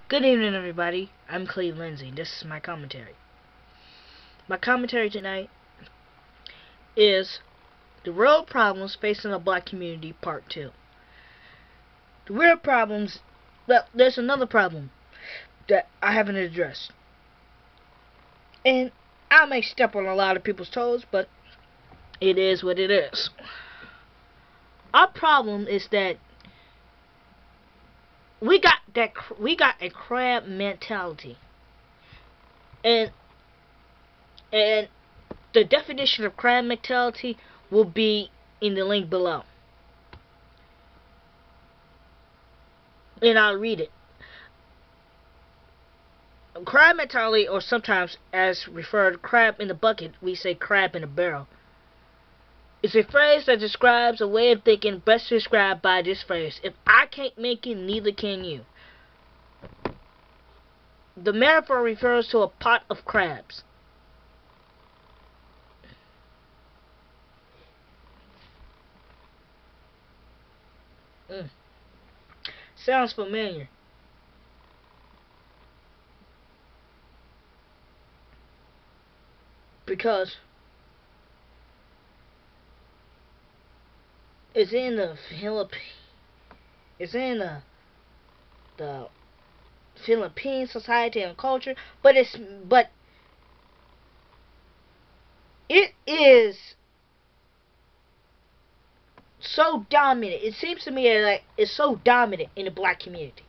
Good evening, everybody. I'm Lindsey. This is my commentary. My commentary tonight is the real problems facing the black community, part 2. The real problems, well, there's another problem that I haven't addressed. And I may step on a lot of people's toes, but it is what it is. Our problem is that we got a crab mentality. And the definition of crab mentality will be in the link below. And I'll read it. Crab mentality, or sometimes as referred crab in the bucket, we say crab in a barrel, is a phrase that describes a way of thinking best described by this phrase: if I can't make it, neither can you. The metaphor refers to a pot of crabs. Sounds familiar. Because it's in the Philippine society and culture, but it is so dominant. It seems to me like it's so dominant in the black community.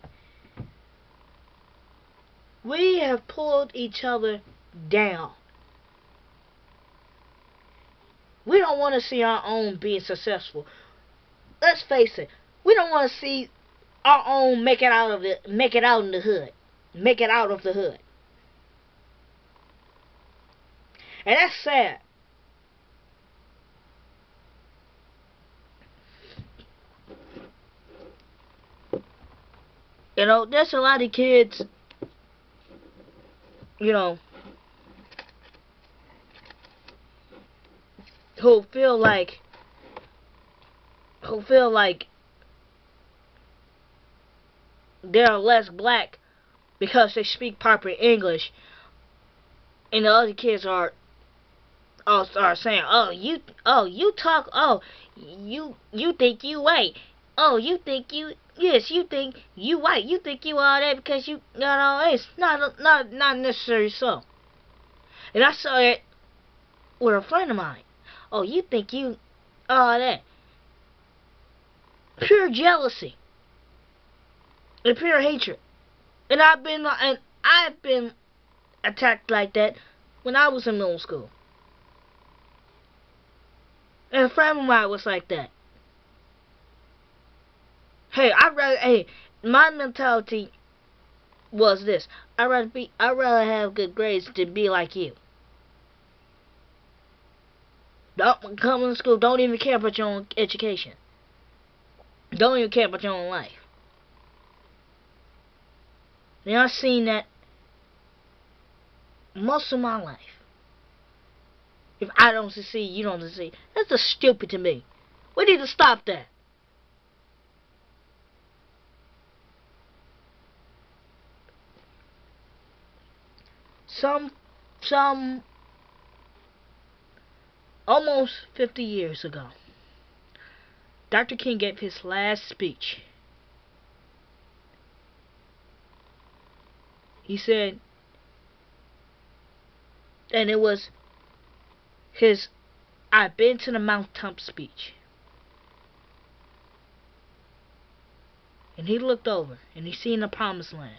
We have pulled each other down. We don't want to see our own being successful. Let's face it. We don't want to see our own make it out of the hood. Make it out of the hood. And that's sad. You know, there's a lot of kids, you know, who feel like they're less black because they speak proper English, and the other kids are saying, you think you white, you think you white, you think you all that because you know, it's not necessarily so. And I saw it with a friend of mine. You think you all that. Pure jealousy and pure hatred. And I've been attacked like that when I was in middle school. And a friend of mine was like that. My mentality was this: I'd rather have good grades than be like you. Don't come to school, don't even care about your own education. Don't even care about your own life. And I've seen that most of my life. If I don't succeed, you don't succeed. That's just stupid to me. We need to stop that. Some almost 50 years ago, Dr. King gave his last speech. He said, and it was his "I've been to the mountaintop" speech. And he looked over and he seen the promised land.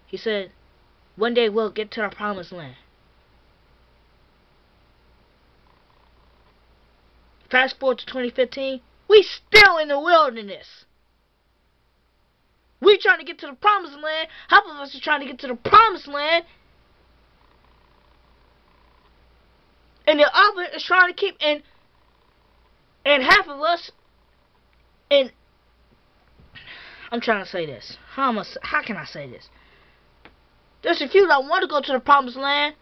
He said, one day we'll get to the promised land. Fast forward to 2015, we still in the wilderness. We trying to get to the promised land. Half of us are trying to get to the promised land, and the other is trying to keep and half of us. And I'm trying to say this. How can I say this? There's a few that want to go to the promised land.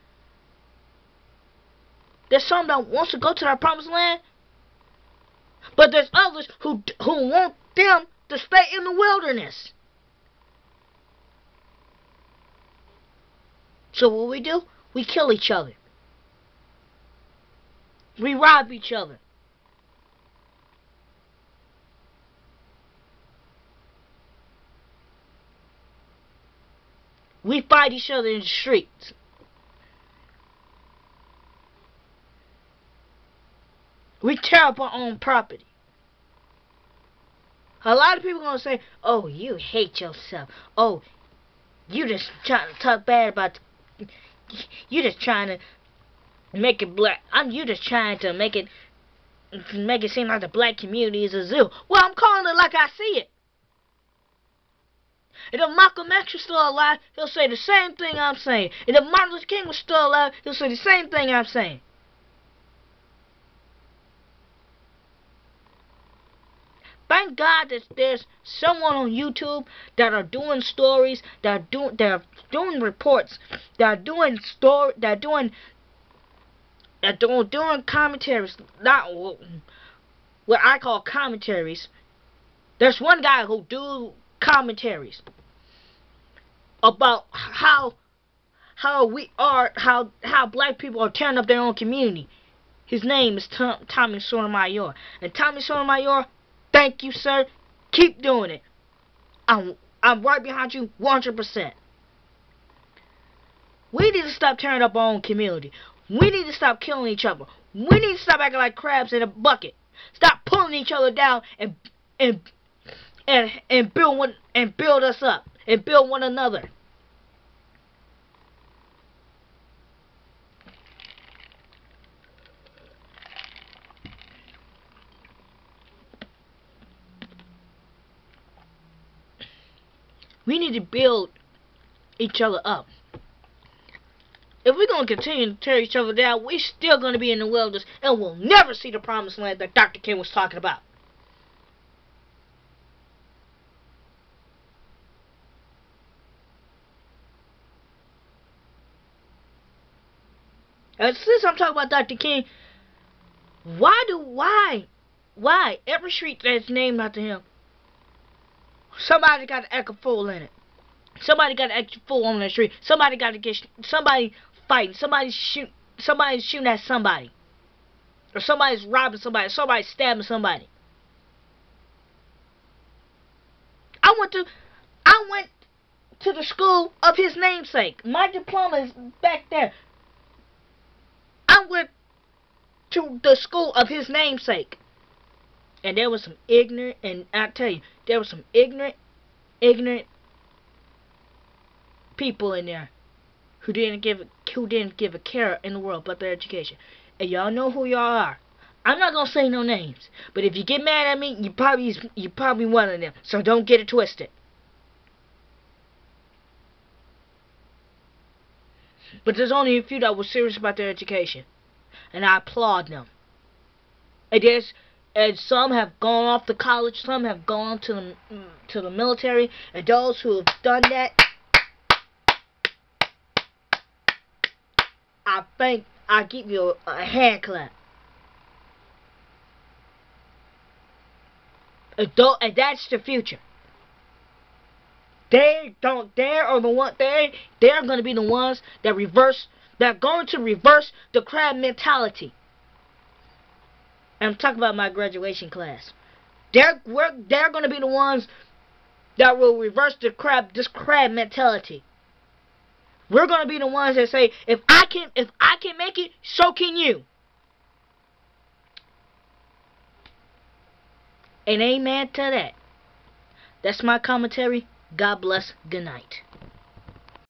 There's some that wants to go to the promised land. But there's others who want them to stay in the wilderness. So what we do? We kill each other. We rob each other. We fight each other in the streets. We tear up our own property. A lot of people are going to say, oh, you hate yourself. Oh, you just trying to talk bad about... You just trying to make it black. You just trying to make it seem like the black community is a zoo. Well, I'm calling it like I see it. And if Malcolm X was still alive, he'll say the same thing I'm saying. And if Martin Luther King was still alive, he'll say the same thing I'm saying. Thank God that there's someone on YouTube that are doing stories, that are doing reports, that are doing commentaries, not what I call commentaries. There's one guy who do commentaries about how black people are tearing up their own community. His name is Tommy Sotomayor. And Tommy Sotomayor, thank you, sir. Keep doing it. I'm right behind you 100%. We need to stop tearing up our own community. We need to stop killing each other. We need to stop acting like crabs in a bucket. Stop pulling each other down and build us up and build one another. We need to build each other up. If we're going to continue to tear each other down, we're still going to be in the wilderness and we'll never see the promised land that Dr. King was talking about. And since I'm talking about Dr. King, why every street that's named after him, somebody got an extra fool in it. Somebody got an extra fool on the street. Somebody fighting. Somebody's shooting at somebody. Or somebody's robbing somebody. Somebody's stabbing somebody. I went to the school of his namesake. My diploma is back there. I went to the school of his namesake. And there was some ignorant, and I tell you, there was some ignorant people in there who didn't give a care in the world about their education. And y'all know who y'all are. I'm not gonna say no names, but if you get mad at me, you probably one of them. So don't get it twisted. But there's only a few that were serious about their education, and I applaud them. And some have gone off to college, some have gone to the military, and those who have done that, I give you a hand clap. And that's the future. They're going to be the ones that are going to reverse the crab mentality. And I'm talking about my graduation class. They're going to be the ones that will reverse this crab mentality. We're going to be the ones that say, if I can make it, so can you. And amen to that. That's my commentary. God bless. Good night.